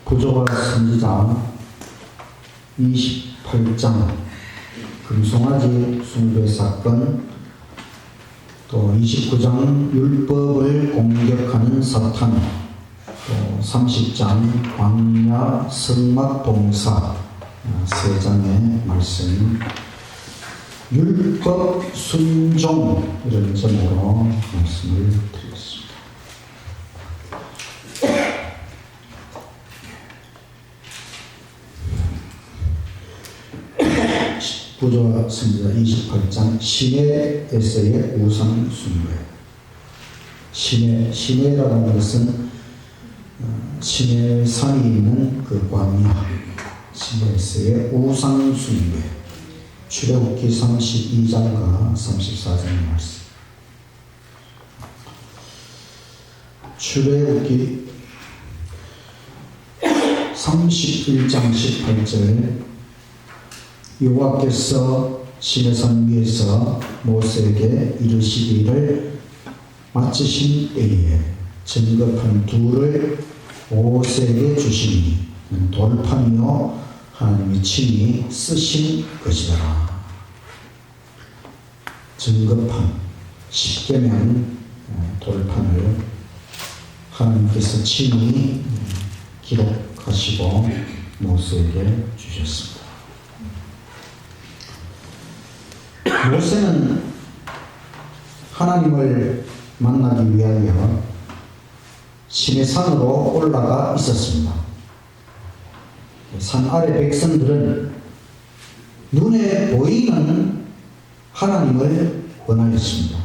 부조와 선지자 28장 금송아지 숭배 사건, 또 29장 율법을 공격하는 사탄, 또 30장 광야 성막 봉사, 3장의 말씀, 율법 순종, 이런 제목으로 말씀을 드리겠습니다. 부조와 선지자 28장 시내에서의 우상 숭배. 시내라고 하는 것은 시내산이 있는 그 광야, 시내에서의 우상 숭배. 출애굽기 32장과 34장의 말씀. 출애굽기 31장 18절, 여호와께서 시내산 위에서 모세에게 이르시기를 마치신 때에 증거판 둘을 모세에게 주시니 돌판이요 하나님이 친히 쓰신 것이더라. 증거판, 십계명 돌판을 하나님께서 친히 기록하시고 모세에게 주셨습니다. 모세는 하나님을 만나기 위하여 시내산으로 올라가 있었습니다. 산 아래 백성들은 눈에 보이는 하나님을 원하였습니다.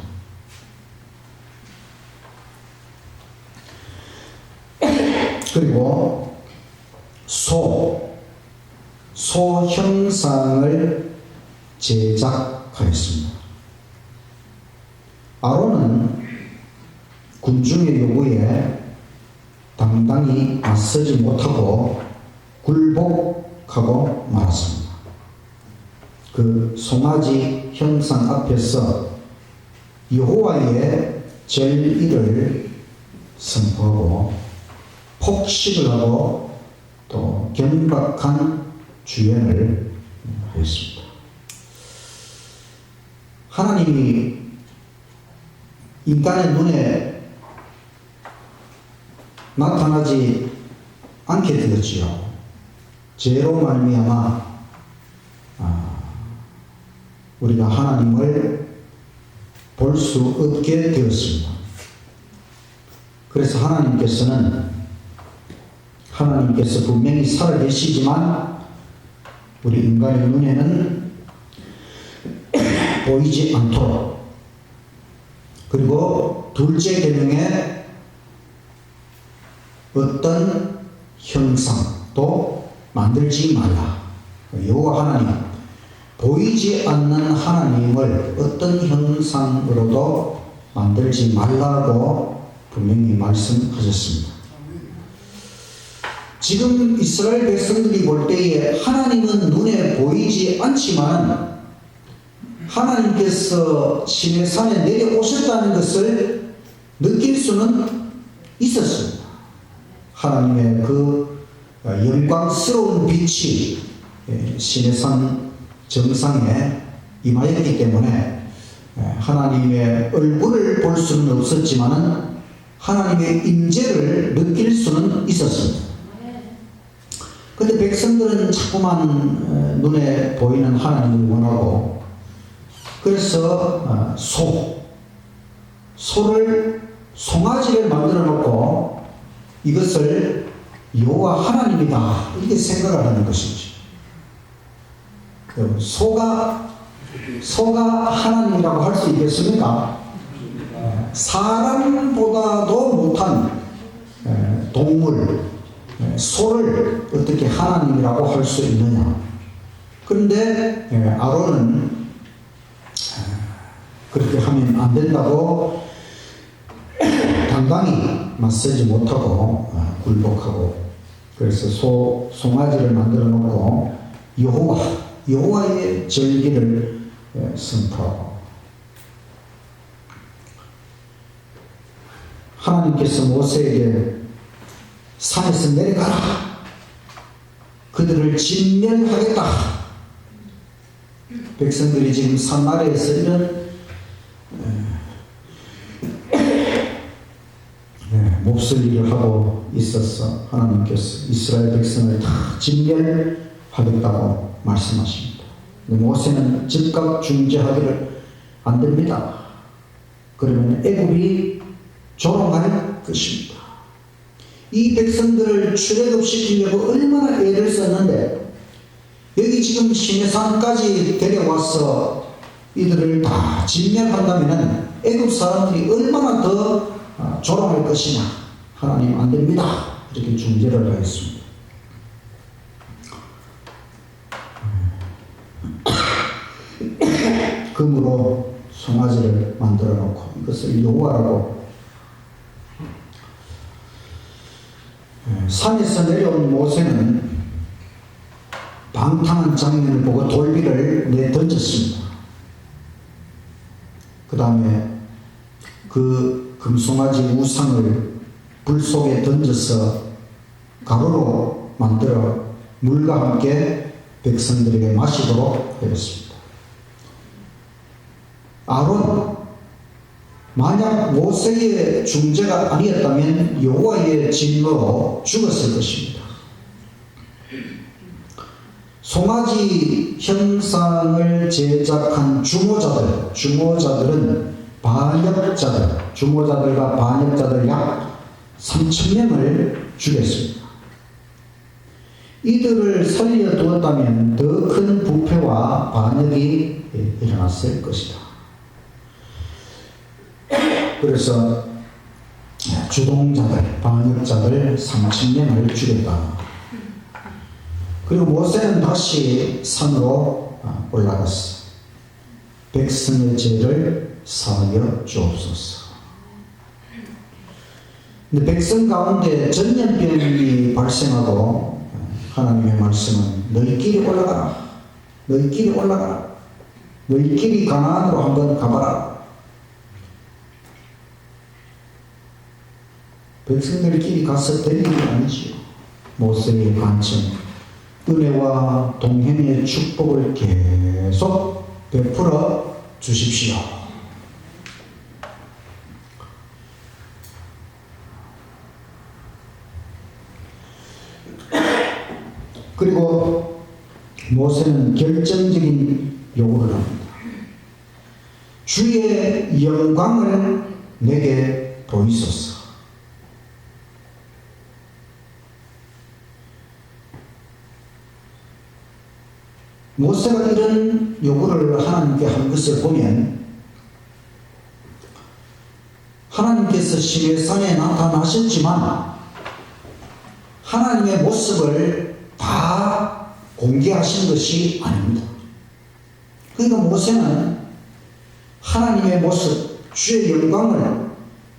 그리고 소 형상을 제작하였습니다. 아론은 군중의 요구에 당당히 맞서지 못하고 굴복하고 말았습니다. 그 송아지 형상 앞에서 여호와의 절기를 선포하고 폭식을 하고 또 경박한 주연을 하였습니다. 하나님이 인간의 눈에 나타나지 않게 되었지요. 죄로 말미암아 우리가 하나님을 볼 수 없게 되었습니다. 그래서 하나님께서 분명히 살아계시지만 우리 인간의 눈에는 보이지 않도록, 그리고 둘째 계명에 어떤 형상도 만들지 말라. 여호와 하나님, 보이지 않는 하나님을 어떤 형상으로도 만들지 말라고 분명히 말씀하셨습니다. 지금 이스라엘 백성들이 볼 때에 하나님은 눈에 보이지 않지만 하나님께서 시내산에 내려오셨다는 것을 느낄 수는 있었습니다. 하나님의 그 영광스러운 빛이 시내산 정상에 임하였기 때문에 하나님의 얼굴을 볼 수는 없었지만 하나님의 임재를 느낄 수는 있었습니다. 그런데 백성들은 자꾸만 눈에 보이는 하나님을 원하고, 그래서 송아지를 만들어 놓고 이것을 여호와 하나님이다 이렇게 생각을 하는 것이지. 소가 하나님이라고 할 수 있겠습니까? 사람보다도 못한 동물, 소를 어떻게 하나님이라고 할 수 있느냐. 그런데 아론은 그렇게 하면 안 된다고 당당히 맞서지 못하고 굴복하고, 그래서 송아지를 만들어 놓고 여호와의 절기를 선포하고, 하나님께서 모세에게 산에서 내려가라. 그들을 진멸하겠다. 백성들이 지금 산 아래에서 이런 몹쓸 일을 하고 있어서 하나님께서 이스라엘 백성을 다 진멸하겠다고 말씀하십니다. 모세는 즉각 중재하기를 안 됩니다. 그러면 애굽이 조롱할 것입니다. 이 백성들을 출애굽시키려고 얼마나 애를 썼는데 여기 지금 시내산까지 데려와서 이들을 다 진멸한다면 애굽 사람들이 얼마나 더 조롱할 것이냐. 하나님 안 됩니다. 이렇게 중재를 하였습니다. 금으로 송아지를 만들어 놓고 이것을 여호와라고. 산에서 내려온 모세는 방탕한 장면을 보고 돌비를 내던졌습니다. 그 다음에 그 금송아지 우상을 불 속에 던져서 가루로 만들어 물과 함께 백성들에게 마시도록 하였습니다. 아론, 만약 모세의 중재가 아니었다면 여호와의 진노로 죽었을 것입니다. 송아지 형상을 제작한 주모자들은 반역자들, 주모자들과 반역자들 약 3,000명을 죽였습니다. 이들을 살려두었다면 더 큰 부패와 반역이 일어났을 것이다. 그래서 주동자들, 반역자들 3,000명을 죽였다. 그리고 모세는 다시 산으로 올라갔어. 백성의 죄를 사하여 주옵소서. 근데 백성 가운데 전염병이 발생하고 하나님의 말씀은 너희끼리 올라가라. 너희끼리 올라가라. 너희끼리 가나안으로 한번 가봐라. 백성들끼리 가서 될 일이 아니지요. 모세의 간청, 은혜와 동행의 축복을 계속 베풀어 주십시오. 그리고 모세는 결정적인 요구를 합니다. 주의 영광을 내게 보이소서. 모세가 이런 요구를 하나님께 한 것을 보면 하나님께서 시내산에 나타나셨지만 하나님의 모습을 다 공개하신 것이 아닙니다. 그러니까 모세는 하나님의 모습, 주의 영광을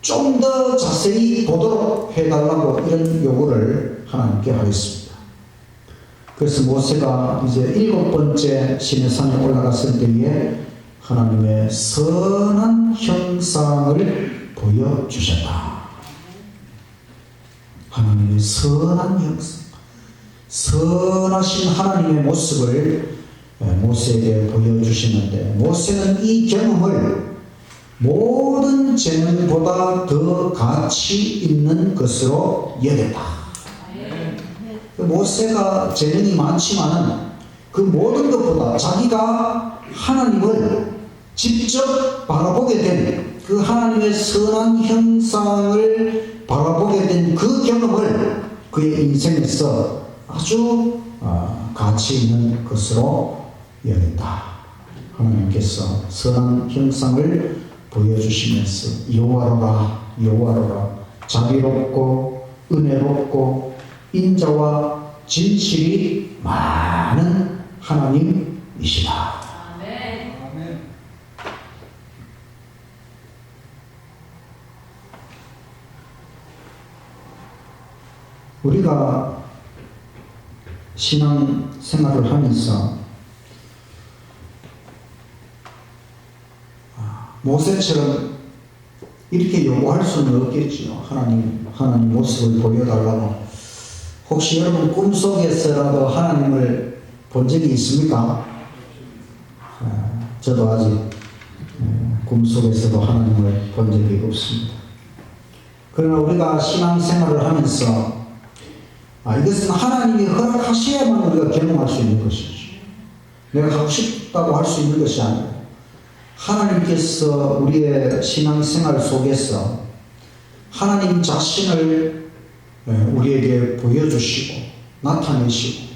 좀 더 자세히 보도록 해달라고 이런 요구를 하나님께 하였습니다. 그래서 모세가 이제 7번째 시내산에 올라갔을 때에 하나님의 선한 형상을 보여주셨다. 하나님의 선한 형상, 선하신 하나님의 모습을 모세에게 보여주시는데 모세는 이 경험을 모든 재능보다 더 가치 있는 것으로 여겼다. 모세가 재능이 많지만 그 모든 것보다 자기가 하나님을 직접 바라보게 된 그 하나님의 선한 형상을 바라보게 된 그 경험을 그의 인생에서 아주 가치 있는 것으로 여긴다. 하나님께서 선한 형상을 보여주시면서 여호와로라 여호와로라 자비롭고 은혜롭고 인자와 진실이 많은 하나님이시다. 아멘. 우리가 신앙 생활을 하면서 모세처럼 이렇게 요구할 수는 없겠죠. 하나님 모습을 보여달라고. 혹시 여러분 꿈속에서라도 하나님을 본 적이 있습니까? 저도 아직 꿈속에서도 하나님을 본 적이 없습니다. 그러나 우리가 신앙생활을 하면서 이것은 하나님이 허락하셔야만 우리가 경험할 수 있는 것이죠. 내가 하고 싶다고 할 수 있는 것이 아니고 하나님께서 우리의 신앙생활 속에서 하나님 자신을 우리에게 보여주시고 나타내시고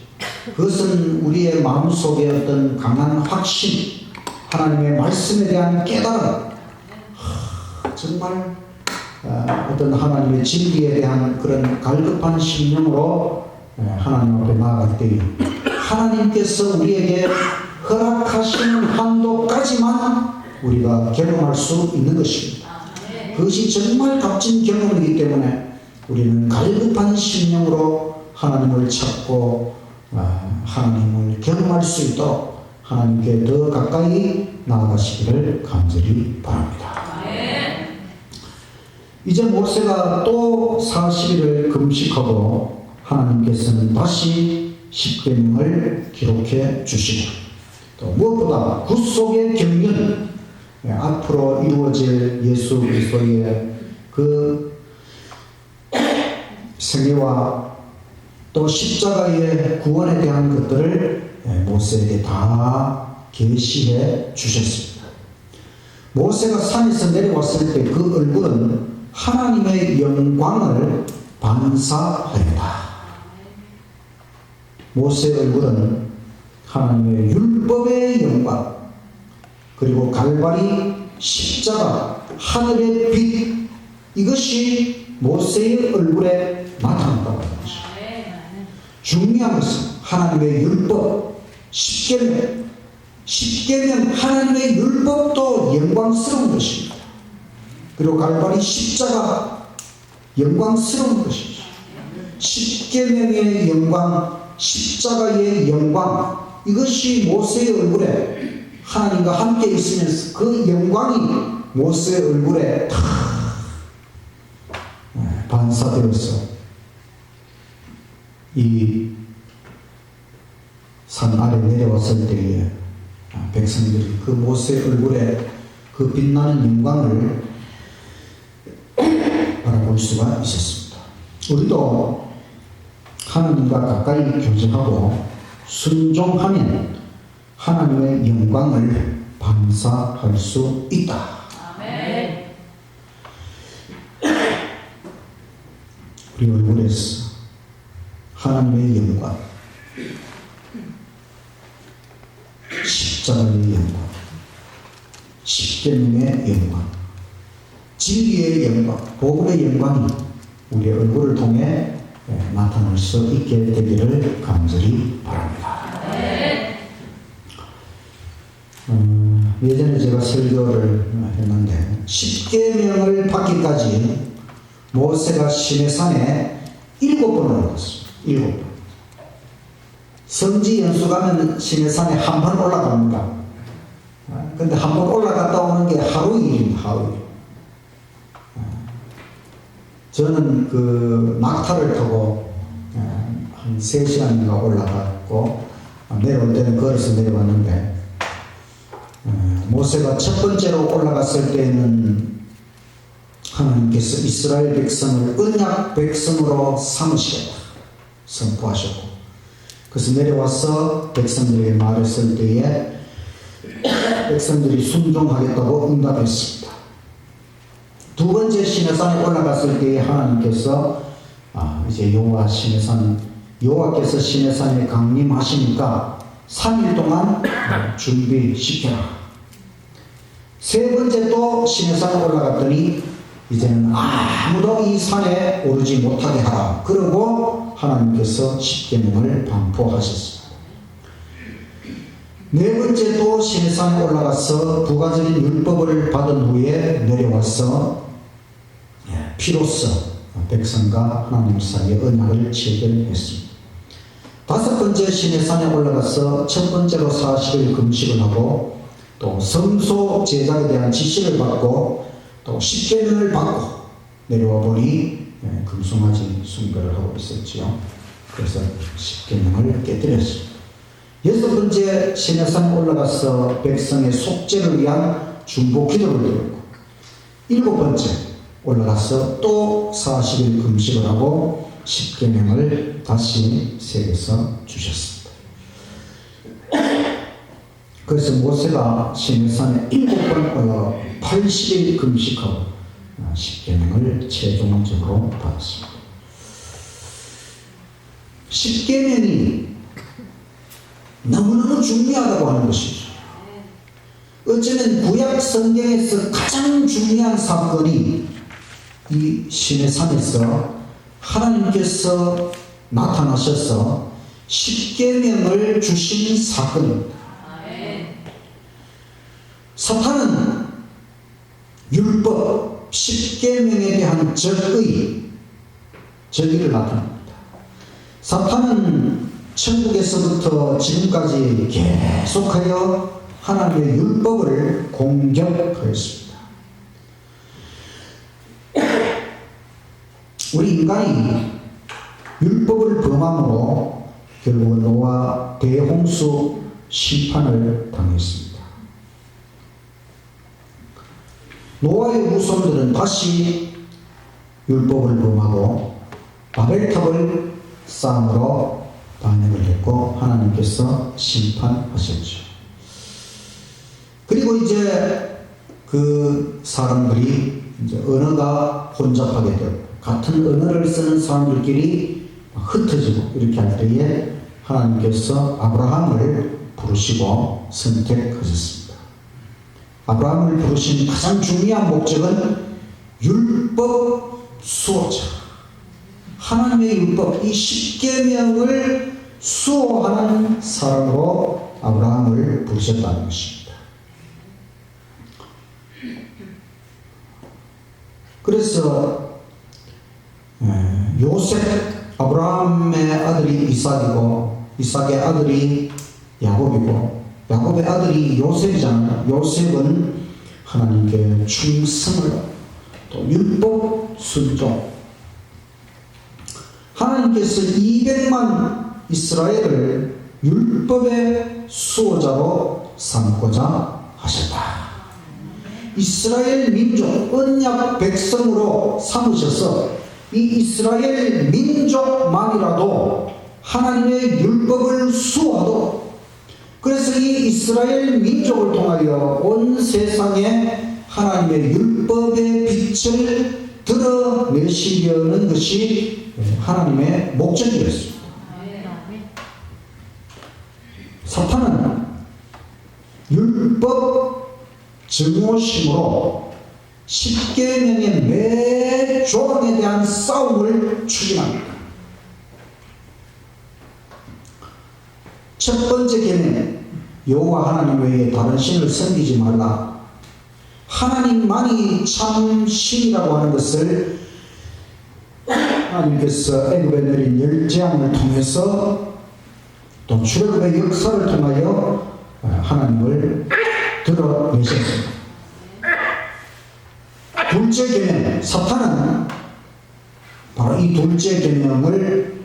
그것은 우리의 마음속에 어떤 강한 확신, 하나님의 말씀에 대한 깨달음, 정말 어떤 하나님의 진리에 대한 그런 갈급한 심령으로 하나님 앞에 나아갈 때에 하나님께서 우리에게 허락하시는 한도까지만 우리가 경험할 수 있는 것입니다. 그것이 정말 값진 경험이기 때문에 우리는 갈급한 심령으로 하나님을 찾고 하나님을 경험할 수 있도록 하나님께 더 가까이 나아가시기를 간절히 바랍니다. 이제 모세가 또 40일을 금식하고 하나님께서는 다시 십계명을 기록해 주시고 또 무엇보다 굿속의 경륜, 앞으로 이루어질 예수 그리스도의 그 생애와 또 십자가의 구원에 대한 것들을 모세에게 다 계시해 주셨습니다. 모세가 산에서 내려왔을 때 그 얼굴은 하나님의 영광을 반사하였다. 모세의 얼굴은 하나님의 율법의 영광, 그리고 갈바리 십자가, 하늘의 빛, 이것이 모세의 얼굴에 나타났다고 하는 것이죠. 중요한 것은 하나님의 율법, 십계명, 하나님의 율법도 영광스러운 것입니다. 그리고 갈바리 십자가, 영광스러운 것이죠. 십계명의 영광, 십자가의 영광, 이것이 모세의 얼굴에 하나님과 함께 있으면서 그 영광이 모세의 얼굴에 다 반사되어서 이 산 아래 내려왔을 때에 백성들이 그 모세의 얼굴에 그 빛나는 영광을 바라볼 수가 있었습니다. 우리도 하나님과 가까이 교제하고 순종하면 하나님의 영광을 반사할 수 있다. 아멘. 우리 얼굴에서 하나님의 영광, 십자가의 영광, 십계명의 영광, 진리의 영광, 복음의 영광이 우리의 얼굴을 통해 나타날 수 있게 되기를 간절히 바랍니다. 예전에 제가 설교를 했는데 십계명을 받기까지 모세가 시내산에 7번 올라갔어요. 7번. 성지 연수 가면 시내산에 한 번 올라갑니다. 근데 한 번 올라갔다 오는 게 하루 일입니다. 하루 일. 저는 그 낙타를 타고 한 3시간인가 올라갔고 내려올 때는 걸어서 내려왔는데 모세가 첫 번째로 올라갔을 때는 하나님께서 이스라엘 백성을 언약 백성으로 삼으시겠다 선포하셨고 그래서 내려와서 백성들에게 말했을 때에 백성들이 순종하겠다고 응답했습니다. 두 번째 시내산에 올라갔을 때에 하나님께서 이제 여호와께서 시내산에 강림하시니까 3일 동안 준비시켜라. 세 번째 또 시내산에 올라갔더니 이제는 아무도 이 산에 오르지 못하게 하라. 그러고 하나님께서 십계명을 반포하셨습니다. 네 번째 또 시내산에 올라가서 부가적인 율법을 받은 후에 내려와서 피로써 백성과 하나님 사이의 언약을 체결했습니다. 다섯 번째 시내산에 올라가서 첫 번째로 40일 금식을 하고 또 성소 제작에 대한 지시를 받고 또 십계명을 받고 내려와 보니 금송아지 숭배를 하고 있었지요. 그래서 십계명을 깨뜨렸습니다. 여섯 번째 시내산 올라가서 백성의 속죄를 위한 중보 기도를 드렸고, 일곱 번째 올라가서 또 40일 금식을 하고 십계명을 다시 새겨서 주셨습니다. 그래서 모세가 시내산에 7번 올라가 80일 금식하고 십계명을 최종적으로 받았습니다. 십계명이 너무너무 중요하다고 하는 것이죠. 어쩌면 구약 성경에서 가장 중요한 사건이 이 시내산에서 하나님께서 나타나셔서 십계명을 주신 사건입니다. 사탄은 율법, 십계명에 대한 적의를 나타냅니다. 사탄은 천국에서부터 지금까지 계속하여 하나님의 율법을 공격하였습니다. 우리 인간이 율법을 범함으로 결국 노아 대홍수 심판을 당했습니다. 노아의 후손들은 다시 율법을 범하고 바벨탑을 쌓음으로 반역을 했고 하나님께서 심판하셨죠. 그리고 이제 그 사람들이 이제 언어가 혼잡하게 되고 같은 언어를 쓰는 사람들끼리 흩어지고 이렇게 할 때에 하나님께서 아브라함을 부르시고 선택하셨습니다. 아브라함을 부르신 가장 중요한 목적은 율법 수호자, 하나님의 율법, 이 십계명을 수호하는 사람으로 아브라함을 부르셨다는 것입니다. 그래서 요셉, 아브라함의 아들이 이삭이고 이삭의 아들이 야곱이고 야곱의 아들이 요셉이잖아요. 요셉은 하나님께 충성을 또 율법 순종, 하나님께서 200만 이스라엘을 율법의 수호자로 삼고자 하셨다. 이스라엘 민족, 언약 백성으로 삼으셔서 이 이스라엘 민족만이라도 하나님의 율법을 수호하도록, 그래서 이 이스라엘 민족을 통하여 온 세상에 하나님의 율법의 빛을 드러내시려는 것이 하나님의 목적이었습니다. 사탄은 율법 증오심으로 십계명의 매 조항에 대한 싸움을 추진합니다. 첫 번째 계명, 여호와 하나님 외에 다른 신을 섬기지 말라. 하나님만이 참 신이라고 하는 것을 하나님께서 애굽에 내린 10재앙을 통해서 또 출애굽의 역사를 통하여 하나님을 드러내셨습니다. 둘째 계명, 사탄은 바로 이 둘째 계명을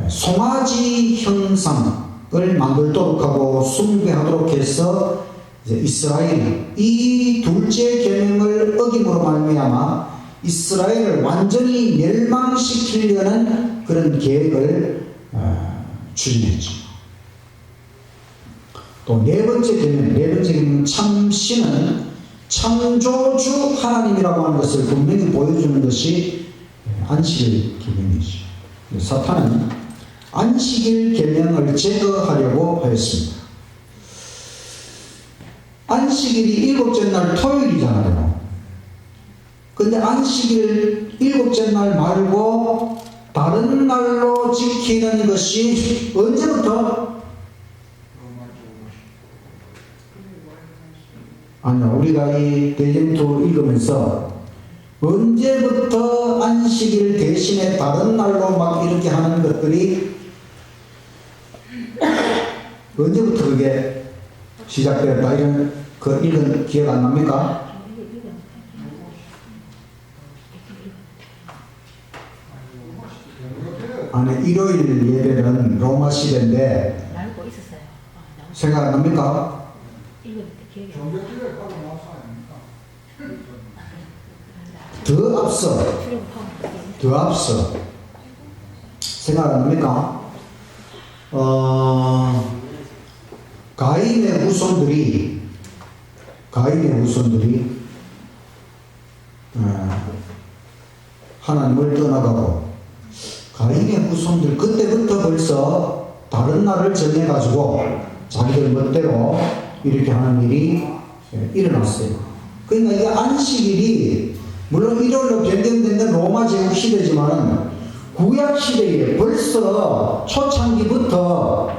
송아지 형상을 만들도록 하고 숭배하도록 해서 이제 이스라엘이 이 둘째 계명을 어김으로 말미암아 이스라엘을 완전히 멸망시키려는 그런 계획을 추진했죠. 또 네 번째 계명은 참신은 창조주 하나님이라고 하는 것을 분명히 보여주는 것이 안식일 계명이죠. 사탄은 안식일 계명을 제거하려고 하였습니다. 안식일이 7째 날 토요일이잖아요. 근데 안식일 7째 날 말고 다른 날로 지키는 것이 언제부터? 아니요, 우리가 이 대전투 읽으면서 언제부터 안식일 대신에 다른 날로 막 이렇게 하는 것들이 언제부터 그게 시작되었다 이런 그 읽은 기억 안 납니까? 3개월 안에 일요일 예배는 로마 시대인데 알고 있었어요. 생각 안 납니까? 읽을 때 기억이 안 종교집에 가고 나서 아닙니까? 더 앞서 생각 안 납니까? 가인의 후손들이 하나님을 떠나가고 가인의 후손들 그때부터 벌써 다른 날을 정해가지고 자기들 멋대로 이렇게 하는 일이 일어났어요. 그러니까 이게 안식일이 물론 일요일로 변경된 건 로마 제국 시대지만 구약 시대에 벌써 초창기부터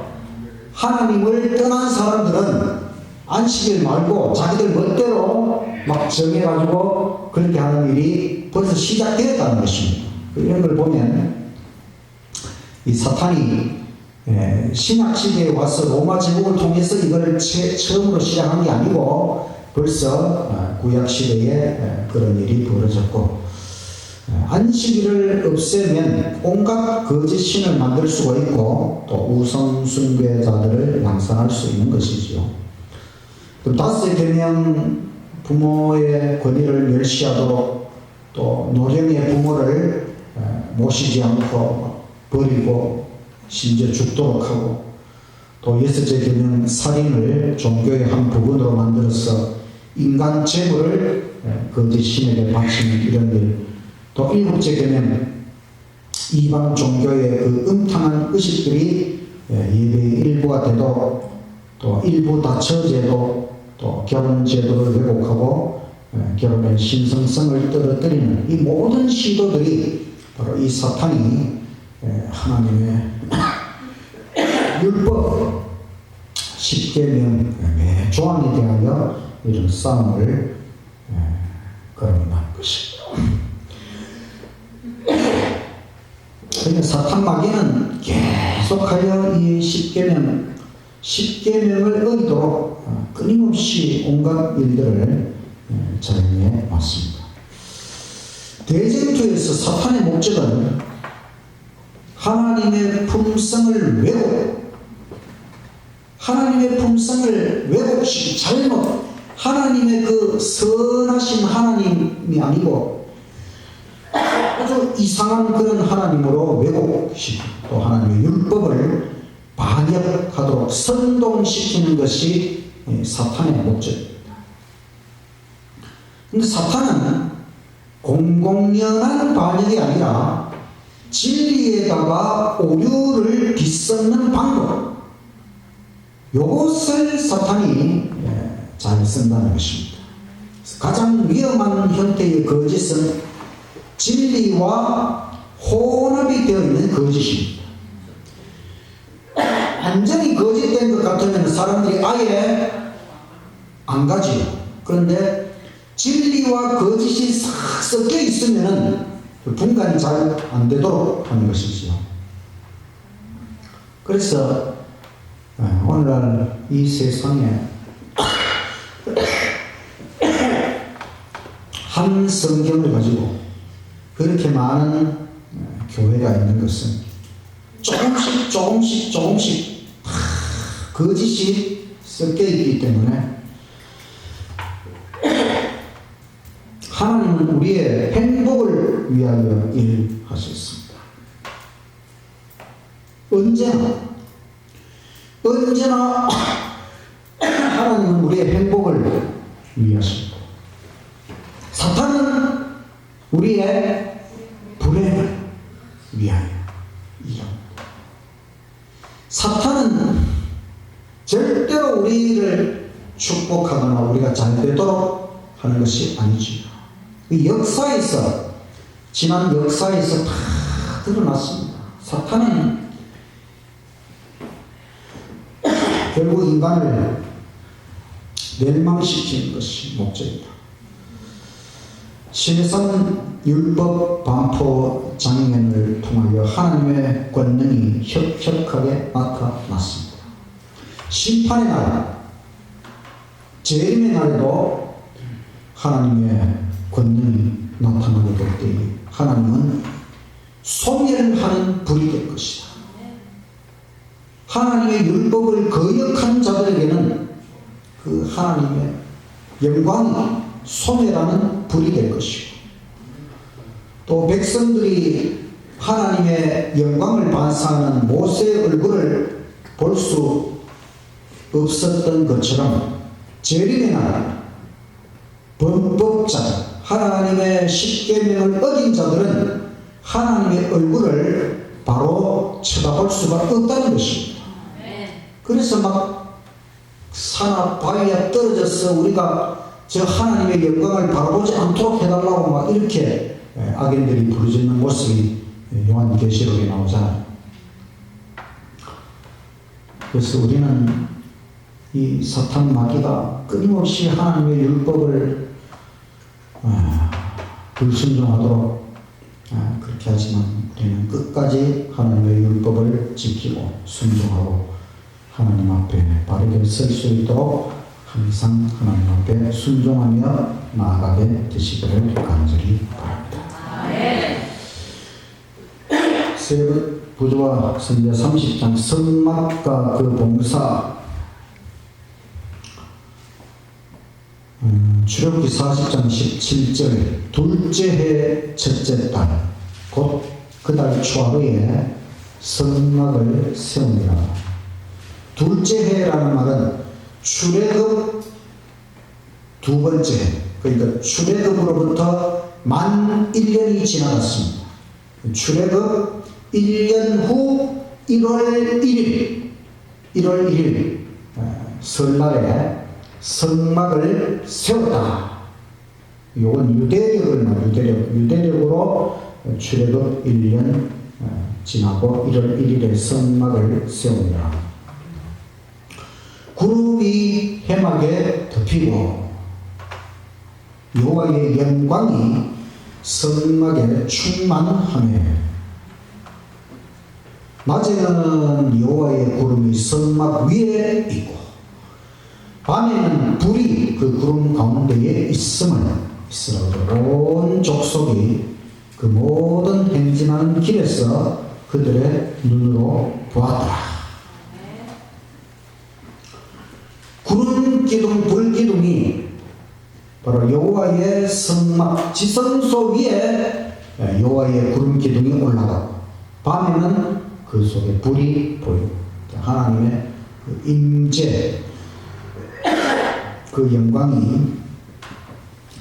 하나님을 떠난 사람들은 안식일 말고 자기들 멋대로 막 정해가지고 그렇게 하는 일이 벌써 시작되었다는 것입니다. 이런 걸 보면 이 사탄이 신약 시대에 와서 로마 제국을 통해서 이걸 처음으로 시작한 게 아니고 벌써 구약 시대에 그런 일이 벌어졌고 안식일을 없애면 온갖 거짓 신을 만들 수가 있고 또 우상 숭배자들을 양산할 수 있는 것이지요. 또 다섯째 계명 부모의 권위를 멸시하도록 또 노령의 부모를 모시지 않고 버리고 심지어 죽도록 하고 또 여섯째 계명 살인을 종교의 한 부분으로 만들어서 인간 재물을 거짓 신에게 바치는 이런 일, 또 일곱째 계명 이방 종교의 그 음탕한 의식들이 예배의 일부가 되도록 또 일부 다처제도 또 결혼제도를 왜곡하고 결혼의 신성성을 떨어뜨리는 이 모든 시도들이 바로 이 사탄이 하나님의 율법 10계명 매 조항에 대하여 이런 싸움을 걸어난 것입니다. 그러니까 사탄 마귀는 계속하여 이 10계명을 어기도록 끊임없이 온갖 일들을 자행해 왔습니다. 대쟁투에서 사탄의 목적은 하나님의 품성을 왜곡시키고 잘못 하나님의 그 선하신 하나님이 아니고 아주 이상한 그런 하나님으로 왜곡시키고 또 하나님의 율법을 반역하도록 선동시키는 것이 사탄의 목적입니다. 그런데 사탄은 공공연한 반역이 아니라 진리에다가 오류를 뒤섞는 방법, 이것을 사탄이 잘 쓴다는 것입니다. 가장 위험한 형태의 거짓은 진리와 혼합이 되어 있는 거짓입니다. 완전히 거짓된 것 같으면 사람들이 아예 안 가지요. 그런데 진리와 거짓이 싹 섞여 있으면 분간이 잘 안 되도록 하는 것이지요. 그래서 오늘날 이 세상에 한 성경을 가지고 그렇게 많은 교회가 있는 것은 조금씩 거짓이 섞여 있기 때문에 하나님은 우리의 행복을 위하여 일하셨습니다. 언제나 하나님은 우리의 행복을 위하십니다. 사탄은 우리의 불행을 위하여 일합니다. 사탄은 절대로 우리를 축복하거나 우리가 잘 되도록 하는 것이 아니지요. 역사에서 지난 역사에서 다 드러났습니다. 사탄은 결국 인간을 멸망시키는 것이 목적이다. 신해산 율법 반포 장면을 통하여 하나님의 권능이 혁혁하게 나타났습니다. 심판의 날, 재림의 날에도 하나님의 권능이 나타나게 될 때에 하나님은 소멸하는 하는 불이 될 것이다. 하나님의 율법을 거역한 자들에게는 그 하나님의 영광이 소멸하는 불이 될 것이고, 또 백성들이 하나님의 영광을 반사하는 모세의 얼굴을 볼 수 없었던 것처럼 재림의 날 범법자들, 하나님의 십계명을 어긴 자들은 하나님의 얼굴을 바로 쳐다볼 수가 없다는 것입니다. 그래서 막 산하 바위에 떨어져서 우리가 저 하나님의 영광을 바라보지 않도록 해달라고 막 이렇게 악인들이 부르짖는 모습이 요한계시록에 나오잖아요. 그래서 우리는 이 사탄 마귀가 끊임없이 하나님의 율법을 불순종하도록 그렇게 하지만 우리는 끝까지 하나님의 율법을 지키고 순종하고 하나님 앞에 바르게 설 수 있도록 항상 하나님 앞에 순종하며 나아가게 되시기를 간절히 바랍니다. 세 부조와 선지자 30장 성막과 그 봉사, 출애굽기 40장 17절 둘째 해 첫째 달 곧 그 달 초하루에 성막을 세우니라. 둘째 해라는 말은 출애굽 두 번째 해, 그러니까 출애굽으로부터 만 1년이 지나갔습니다. 출애굽 1년 후 1월 1일 설날에 성막을 세웠다. 이건 유대력으로 출애굽 1년 지나고 1월 1일에 성막을 세웁니다. 구름이 해막에 덮이고 여호와의 영광이 성막에 충만하며, 낮에는 여호와의 구름이 성막 위에 있고 밤에는 불이 그 구름 가운데에 있음을 이스라엘 온 족속이 그 모든 행진하는 길에서 그들의 눈으로 보았더라. 구름 기둥, 불 기둥이 바로 여호와의 성막 지성소 위에 여호와의 구름 기둥이 올라가고, 밤에는 그 속에 불이 보이고, 하나님의 그 임재, 그 영광이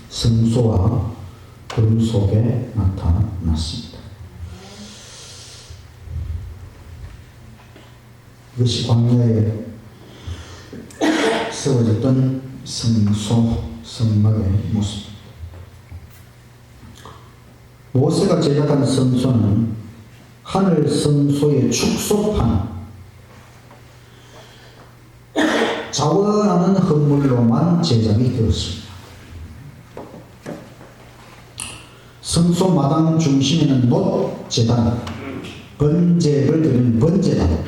성소와 구름 속에 나타났습니다. 이것이 광야에 세워졌던 성소, 성막의 모습입니다. 모세가 제작한 성소는 하늘 성소의 축소판, 자원하는 헌물로만 제작이 되었습니다. 성소 마당 중심에는 놋제단, 번제를 드리는 번제단,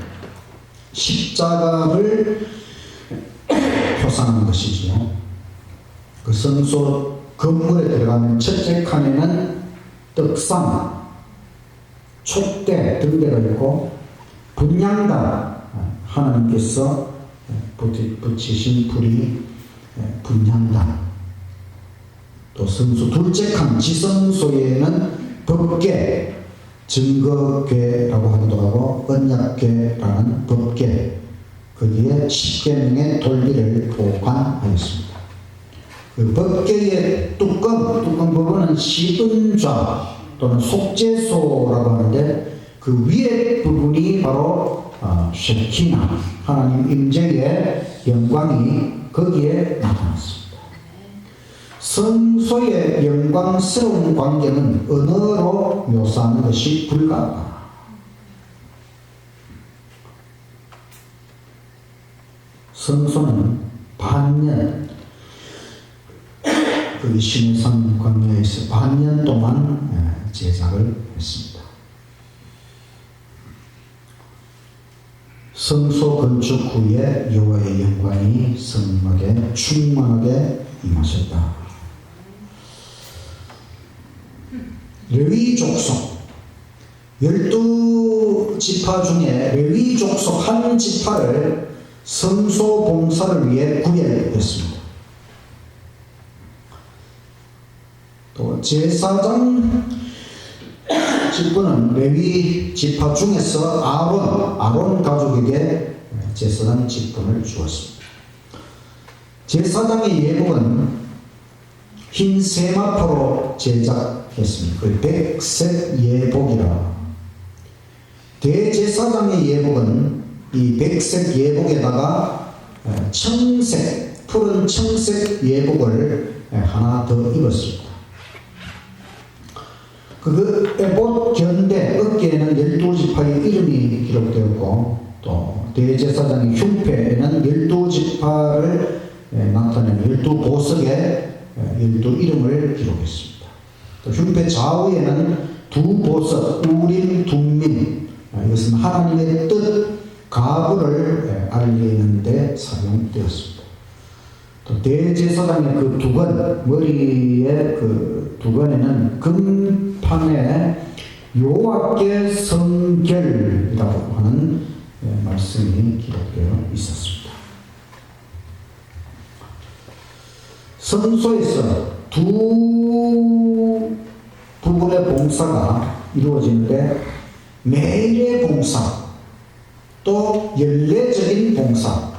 십자가를 표상한 것이지요. 그 성소 건물에 들어가면 첫째 칸에는 떡상, 촛대 등대가 있고, 분향단, 하나님께서 붙이신 불이 분향단, 또 성소 둘째 칸 지성소에는 법궤, 증거궤라고 하기도 하고 언약궤라는 법궤, 거기에 십계명의 돌기를 보관하였습니다. 그 법궤의 뚜껑 부분은 시은좌 또는 속죄소라고 하는데, 그 위에 부분이 바로 셰키나, 하나님 임재의 영광이 거기에 나타났습니다. 성소의 영광스러운 광경은 언어로 묘사하는 것이 불가하다. 성소는 반년, 그 시내산 광야에서 반년 동안 제작을 했습니다. 성소 건축 후에 여호와의 영광이 성막에 충만하게 임하셨다. 레위 족속 12 10지파 중에 레위 족속 한 지파를 성소 봉사를 위해 구별했습니다. 또 제사장 직분은 레위 지파 중에서 아론 가족에게 제사장 직분을 주었습니다. 제사장의 예복은 흰 세마포로 제작했습니다. 그 백색 예복이라. 대제사장의 예복은 이 백색 예복에다가 청색, 푸른 청색 예복을 하나 더 입었습니다. 그 에봇 견대 어깨에는 12지파의 이름이 기록되었고, 또 대제사장의 흉패에는 12지파를 나타내는 12보석에 12이름을 기록했습니다. 또 흉패 좌우에는 두 보석, 우림, 둠민, 이것은 하나님의 뜻, 가부를 알리는 데 사용되었습니다. 또 대제사장의 그 두건, 머리의 그 두건에는 금판에 여호와께 성결이라고 하는 말씀이 기록되어 있었습니다. 성소에서 두 부분의 봉사가 이루어지는데, 매일의 봉사, 또 연례적인 봉사.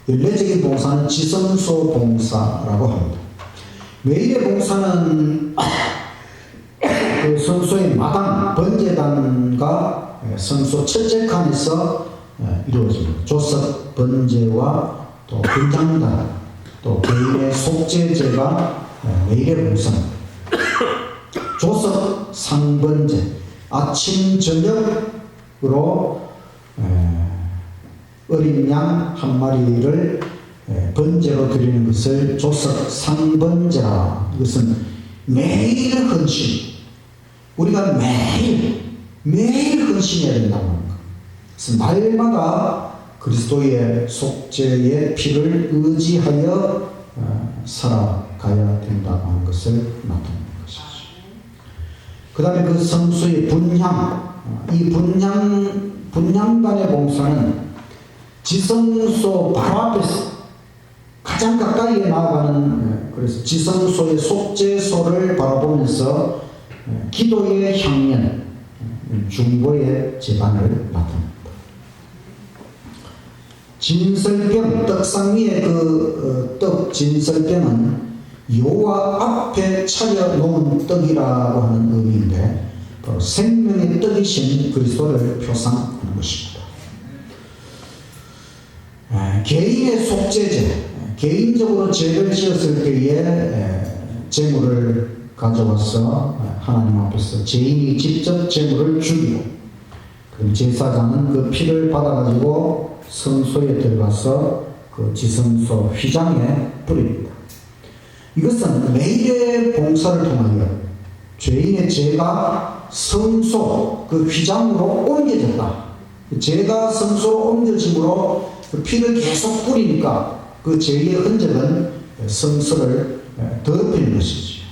연례적인 봉사는 지성소 봉사라고 합니다. 매일의 봉사는 그 성소의 마당, 번제단과 성소 첫째 칸에서 이루어집니다. 조석 번제와 또 분향단, 또 개인의 속죄제가 매일의 봉사입니다. 조석 상번제, 아침 저녁으로 어린 양 한 마리를 번제로 드리는 것을 조석 상번제라. 이것은 매일 헌신, 우리가 매일 헌신해야 된다고 합니다. 그래서 날마다 그리스도의 속죄의 피를 의지하여 살아가야 된다고 하는 것을 나타내는 것이죠. 그 다음에 그 성소의 분향, 이 분향단의 봉사는 지성소 바로 앞에서 가장 가까이에 나아가는, 그래서 지성소의 속죄소를 바라보면서 기도의 향연, 중보의 제단을 나타냅니다. 진설병, 떡상 위에 그 떡 진설병은 여호와 앞에 차려 놓은 떡이라고 하는 의미인데, 바로 생명의 떡이신 그리스도를 표상하는 것입니다. 개인의 속죄제, 개인적으로 죄를 지었을 때에 제물을 가져와서 하나님 앞에서 죄인이 직접 제물을 죽이고, 그럼 제사장은 그 피를 받아가지고 성소에 들어가서 그 지성소 휘장에 뿌립니다. 이것은 매일의 봉사를 통하여 죄인의 죄가 성소 그 휘장으로 옮겨졌다. 죄가 성소로 옮겨짐으로 그 피를 계속 뿌리니까 그 죄의 흔적은 성소를 더럽히는 것이죠.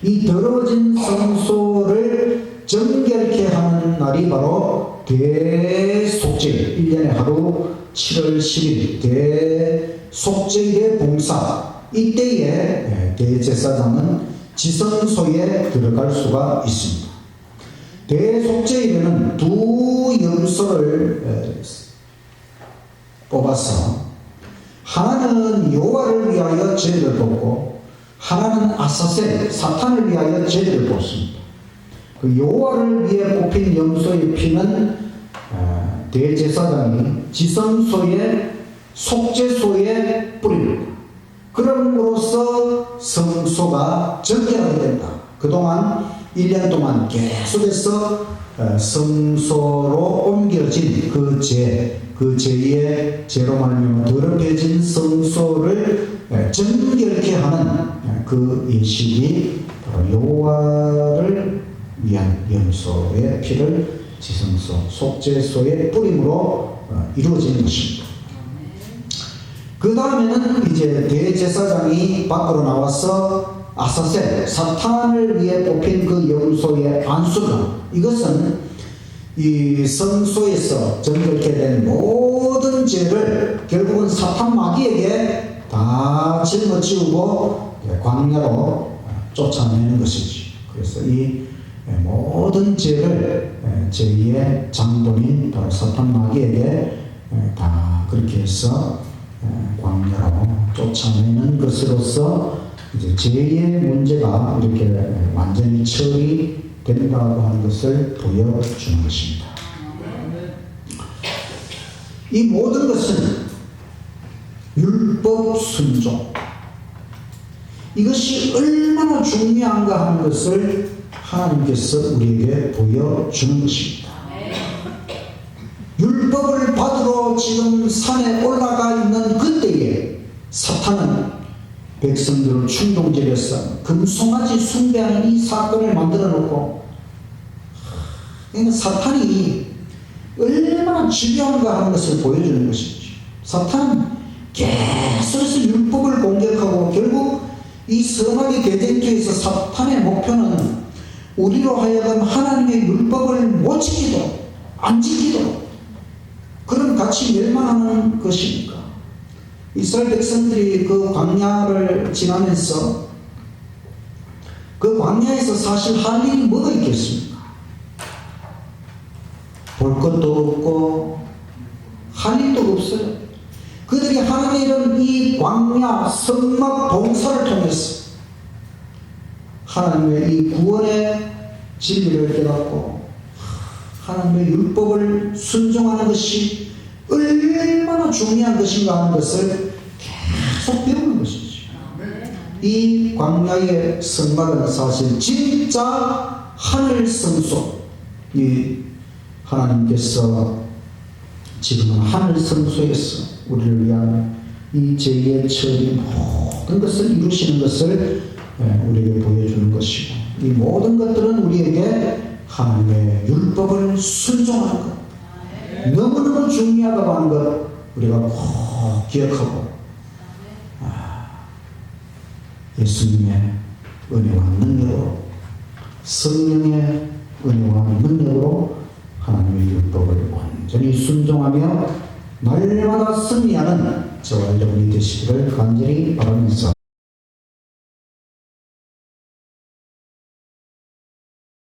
이 더러워진 성소를 정결케 하는 날이 바로 대속죄일, 1년에 하루 7월 10일 대속죄일의 봉사. 이때에 대제사장은 지성소에 들어갈 수가 있습니다. 대속죄일에는 두 염소를 뽑아서 하나는 여호와를 위하여 죄를 벗고 하나는 아사셀, 사탄을 위하여 죄를 벗습니다. 그 여호와를 위해 뽑힌 염소의 피는 대제사장이 지성소의 속죄소에 뿌립니다. 그럼으로써 성소가 정결하게 된다. 그동안 1년 동안 계속해서 성소로 옮겨진 그 죄의 죄로 말미암아 더럽혀진 성소를 정결케 하는 그 예식이 바로 여호와를 위한 염소의 피를 지성소 속죄소에 뿌림으로 이루어지는 것입니다. 그 다음에는 이제 대제사장이 밖으로 나와서 아사셀, 사탄을 위해 뽑힌 그 염소의 안수가, 이것은 이 성소에서 정결케 된 모든 죄를 결국은 사탄 마귀에게 다 짊어지우고 광야로 쫓아내는 것이지. 그래서 이 모든 죄를 죄의 장본인 바로 사탄 마귀에게 다 그렇게 해서 광야로 쫓아내는 것으로서 이제 죄의 문제가 이렇게 완전히 처리된다고 하는 것을 보여주는 것입니다. 이 모든 것은 율법 순종, 이것이 얼마나 중요한가 하는 것을 하나님께서 우리에게 보여주는 것입니다. 율법을 받으러 지금 산에 올라가 있는 그때에 사탄은 백성들을 충동질해서 금송아지 숭배하는 이 사건을 만들어 놓고, 그러니까 사탄이 얼마나 중요한가 하는 것을 보여주는 것이죠. 사탄은 계속해서 율법을 공격하고 결국 이 선악의 대쟁투에서 사탄의 목표는 우리로 하여금 하나님의 율법을 못 지키도록, 안 지키도록 그런 같이 멸망하는 것이니까. 이스라엘 백성들이 그 광야를 지나면서 그 광야에서 사실 할 일이 뭐가 있겠습니까? 볼 것도 없고 할 일도 없어요. 그들이 하는 일은 이 광야 성막 봉사를 통해서 하나님의 이 구원의 진리를 깨닫고 하나님의 율법을 순종하는 것이 얼마나 중요한 것인가 하는 것을 계속 배우는 것이죠. 이 광야의 성막은 사실 진짜 하늘 성소, 이 하나님께서 지금은 하늘 성소에서 우리를 위한 이 죄의 처리 모든 것을 이루시는 것을 우리에게 보여주는 것이고, 이 모든 것들은 우리에게 하나님의 율법을 순종하는 것, 너무너무 중요하다고 하는 것 우리가 꼭 기억하고, 예수님의 은혜와 능력으로, 성령의 은혜와 능력으로 하나님의 율법을 완전히 순종하며 날마다 승리하는 저와 여러분이 되시기를 간절히 바라면서